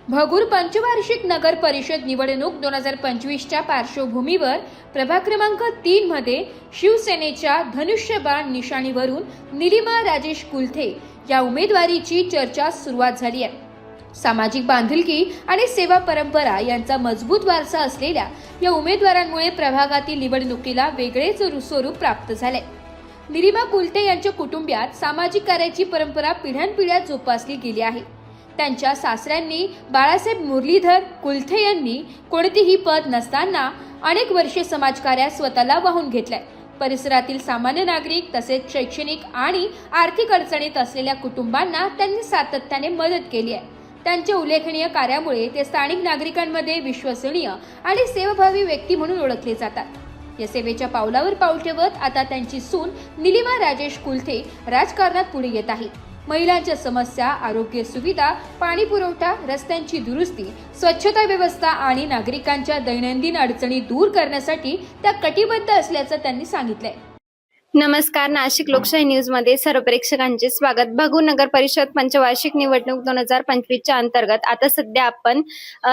भगूर पंचवार्षिक नगर परिषद निवडणूक 2025च्या पार्श्वभूमीवर प्रभाग क्रमांक 3 मध्ये शिवसेनेच्या धनुष्यबाण निशाणीवरून निलिमा राजेश कुलथे या उमेदवारीची चर्चा सुरुवात झाली आहे। सामाजिक बांधिलकी आणि सेवा परंपरा यांचा मजबूत वारसा असलेल्या या उमेदवारांमुळे प्रभागातील निवडणुकीला वेगळेच स्वरूप प्राप्त झाले। निलिमा कुलथे यांच्या कुटुंबात सामाजिक कार्याची परंपरा पिढ्यानपिढ्या जोपासली गेली आहे। त्यांच्या सासऱ्यांनी बाळासाहेब मुरलीधर कुलथे यांनी कोणतेही पद नसताना अनेक वर्षे समाजकार्यात स्वतःला वाहून घेतले। परिसरातील सामान्य नागरिक तसेच शैक्षणिक आणि आर्थिक अडचणीत असलेल्या कुटुंबांना त्यांनी सातत्याने मदत केली आहे। त्यांच्या उल्लेखनीय कार्यामुळे ते स्थानिक नागरिकांमध्ये विश्वसनीय आणि सेवाभावी व्यक्ती म्हणून ओळखले जातात। या सेवेच्या पावलावर पाऊल ठेवत आता त्यांची सून निलिमा राजेश कुलथे राजकारणात पुढे येत आहे। महिलांच्या समस्या, आरोग्य सुविधा, पाणी पुरवठा, रस्त्यांची दुरुस्ती, स्वच्छता व्यवस्था आणि नागरिकांच्या दैनंदिन अडचणी दूर करण्यासाठी त्या कटिबद्ध असल्याचं त्यांनी सांगितलंय। नमस्कार, नाशिक लोकशाही न्यूज मध्ये सर्व प्रेक्षकांचे स्वागत। भगूर नगर परिषद पंचवार्षिक निवडणूक 2025च्या अंतर्गत आता सध्या आपण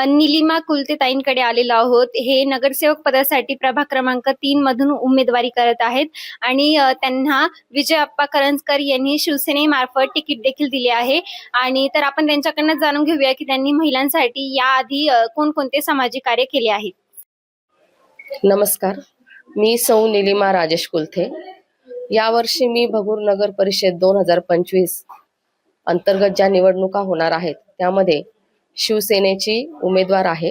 निलिमा कुलथे ताईंकडे आलेलो आहोत। हे नगरसेवक पदासाठी प्रभाग क्रमांक 3 मधून उमेदवारी करत आहेत आणि त्यांना विजय अप्पा करंजकर यांनी शिवसेनेमार्फत तिकीट देखील दिले आहे। आणि तर आपण त्यांच्याकडून जाणून घेऊया की त्यांनी महिलांसाठी याआधी कोणकोणते सामाजिक कार्य केले आहेत। नमस्कार, मी सौ निलिमा राजेश कुलथे। यावर्षी मी भगूर नगर परिषद 2025 अंतर्गत ज्या निवडणुका होणार आहेत त्यामध्ये शिवसेनेची उमेदवार आहे।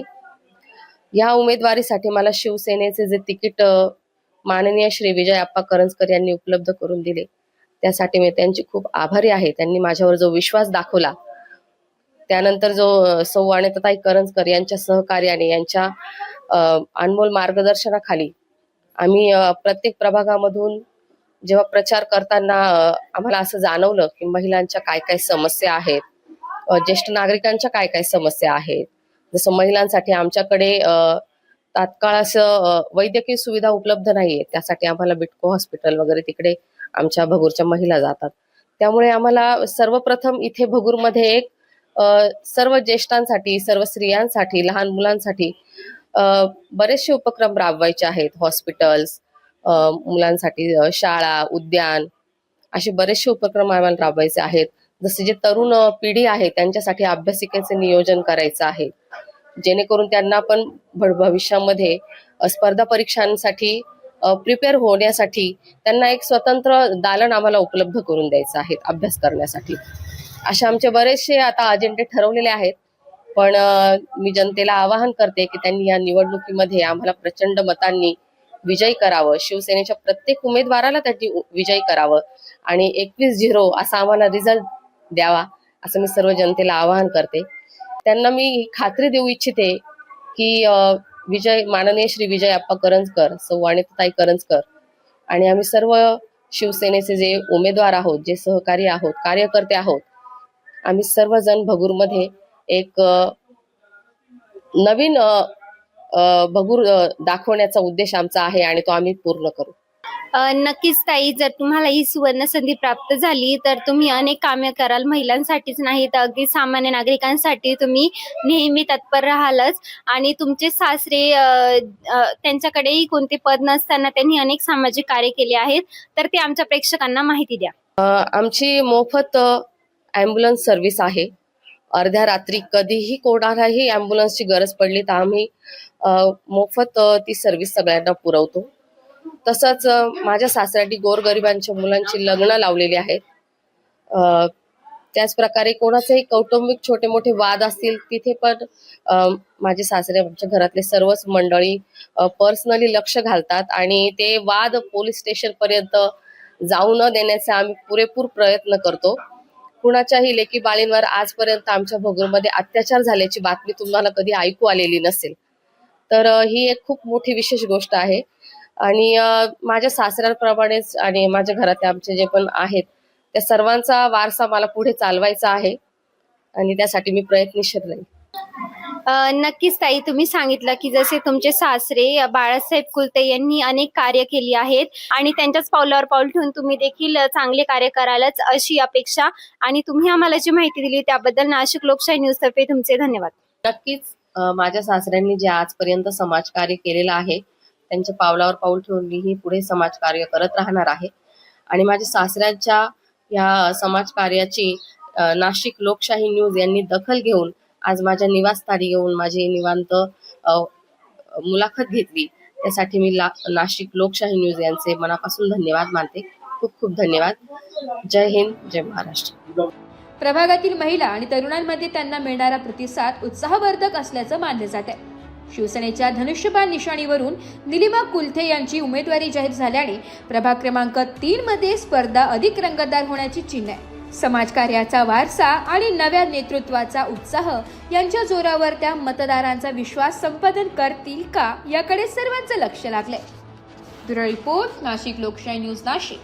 या उमेदवारीसाठी मला शिवसेनेचे जे तिकीट माननीय श्री विजय अप्पा करंजकर यांनी उपलब्ध करून दिले त्यासाठी मी त्यांची खूप आभारी आहे। त्यांनी माझ्यावर जो विश्वास दाखवला, त्यानंतर जो सौ अनिताताई करंजकर यांच्या सहकार्याने, यांच्या अनमोल मार्गदर्शनाखाली आम्ही प्रत्येक प्रभागामधून जेव्हा प्रचार करताना आम्हाला असं जाणवलं की महिलांच्या काय काय समस्या आहेत, ज्येष्ठ नागरिकांच्या काय काय समस्या आहेत। जसं महिलांसाठी आमच्याकडे तात्काळ असं वैद्यकीय सुविधा उपलब्ध नाहीये, त्यासाठी आम्हाला बिटको हॉस्पिटल वगैरे तिकडे आमच्या भगूरच्या महिला जातात। त्यामुळे आम्हाला सर्वप्रथम इथे भगूरमध्ये एक सर्व ज्येष्ठांसाठी, सर्व स्त्रियांसाठी, लहान मुलांसाठी बरेचसे उपक्रम राबवायचे आहेत। हॉस्पिटल्स, मुलांसाठी शाळा, उद्यान, असे बरेचसे उपक्रम आम्हाला राबवायचे आहेत। जसे जे तरुण पिढी आहे त्यांच्यासाठी अभ्यासिकेचे नियोजन करायचं आहे, जेणेकरून त्यांना पण भविष्यामध्ये स्पर्धा परीक्षांसाठी प्रिपेअर होण्यासाठी त्यांना एक स्वतंत्र दालन आम्हाला उपलब्ध करून द्यायचं आहे अभ्यास करण्यासाठी। असे आमचे बरेचसे आता अजेंडे ठरवलेले आहेत। पण मी जनतेला आवाहन करते की त्यांनी या निवडणुकीमध्ये आम्हाला प्रचंड मतांनी विजयी करावं, शिवसेनेच्या प्रत्येक उमेदवाराला त्यांनी विजयी करावं आणि 21-0 असा आम्हाला रिझल्ट द्यावा, असं मी सर्व जनतेला आवाहन करते। त्यांना मी खात्री देऊ इच्छिते की माननीय श्री विजय अप्पा करंजकर, सौ अनिताताई करंजकर आणि आम्ही सर्व शिवसेनेचे जे उमेदवार आहोत, जे सहकारी आहोत, कार्यकर्ते आहोत, आम्ही सर्वजण भगूरमध्ये एक नवीन भगूर दाखवण्याचा उद्देश आमचा आहे आणि तो आम्ही पूर्ण करू। नक्कीच ताई, जर तुम्हाला ही सुवर्ण संधी प्राप्त झाली तर तुम्ही अनेक कामे कराल। महिलांसाठीच नाही तर अगदी सामान्य नागरिकांसाठी तुम्ही नेहमी तत्पर राहालच। आणि तुमचे सासरे त्यांच्याकडेही कोणते पद नसताना त्यांनी अनेक सामाजिक कार्य केले आहेत, तर ते आमच्या प्रेक्षकांना माहिती द्या। आमची मोफत ॲम्ब्युलन्स सर्व्हिस आहे। अर्ध्या रात्री कधीही कोणालाही ॲम्ब्युलन्सची गरज पडली तर आम्ही मोफत ती सर्व्हिस सगळ्यांना पुरवतो। तसंच माझ्या सासऱ्यांनी गोरगरिबांच्या मुलांची लग्न लावलेली आहेत। त्याच प्रकारे कोणाचेही कौटुंबिक छोटे मोठे वाद असतील तिथे पण माझे सासरे, आमच्या घरातले सर्वच मंडळी पर्सनली लक्ष घालतात आणि ते वाद पोलीस स्टेशन पर्यंत जाऊ न देण्याचा आम्ही पुरेपूर प्रयत्न करतो। कुणाच्याही लेकी बाळींवर आजपर्यंत आमच्या भगूरमध्ये अत्याचार झाल्याची बातमी तुम्हाला कधी ऐकू आलेली नसेल, तर ही एक खूप मोठी विशेष गोष्ट आहे। आणि माझ्या सासऱ्यांप्रमाणेच आणि माझ्या घरात आमचे जे पण आहेत त्या सर्वांचा वारसा मला पुढे चालवायचा आहे आणि त्यासाठी मी प्रयत्नशील राहील। नक्कीच ताई, तुम्ही सांगितलं की जसे तुमचे सासरे बाळासाहेब कुलथे यांनी अनेक कार्य केली आहेत आणि त्यांच्याच पावलावर पाऊल ठेवून तुम्ही देखील चांगले कार्य करालच अशी अपेक्षा। आणि तुम्ही आम्हाला जी माहिती दिली त्याबद्दल नाशिक लोकशाही न्यूज तर्फे तुमचे धन्यवाद। नक्कीच माझ्या सासऱ्यांनी जे आजपर्यंत समाजकार्य केलेलं आहे त्यांच्या पावलावर पाऊल ठेवून मीही पुढे समाजकार्य करत राहणार आहे. आणि माझ्या सासऱ्यांच्या या समाजकार्याची नाशिक लोकशाही न्यूज यांनी दखल घेऊन आज माझ्या निवासस्थानी येऊन माझी निवांत मुलाखत घेतली. त्यासाठी मी नाशिक लोकशाही न्यूज यांचे मनापासून धन्यवाद मानते. खूप खूप धन्यवाद. जय हिंद, जय महाराष्ट्र. प्रभागातील महिला आणि तरुणांमध्ये त्यांना मिळणारा प्रतिसाद उत्साहवर्धक असल्याचं मानलं जात आहे. शिवसेनेच्या धनुष्यबाण निशाणीवरून निलिमा कुलथे यांची उमेदवारी जाहीर झाल्याने प्रभाग क्रमांक 3 मध्ये स्पर्धा अधिक रंगतदार होण्याची चिन्ह आहे. समाजकार्याचा वारसा आणि नव्या नेतृत्वाचा उत्साह यांच्या जोरावर त्या मतदारांचा विश्वास संपादन करतील का याकडे सर्वांचं लक्ष लागलंय. ब्युरो रिपोर्ट, नाशिक लोकशाही न्यूज, नाशिक.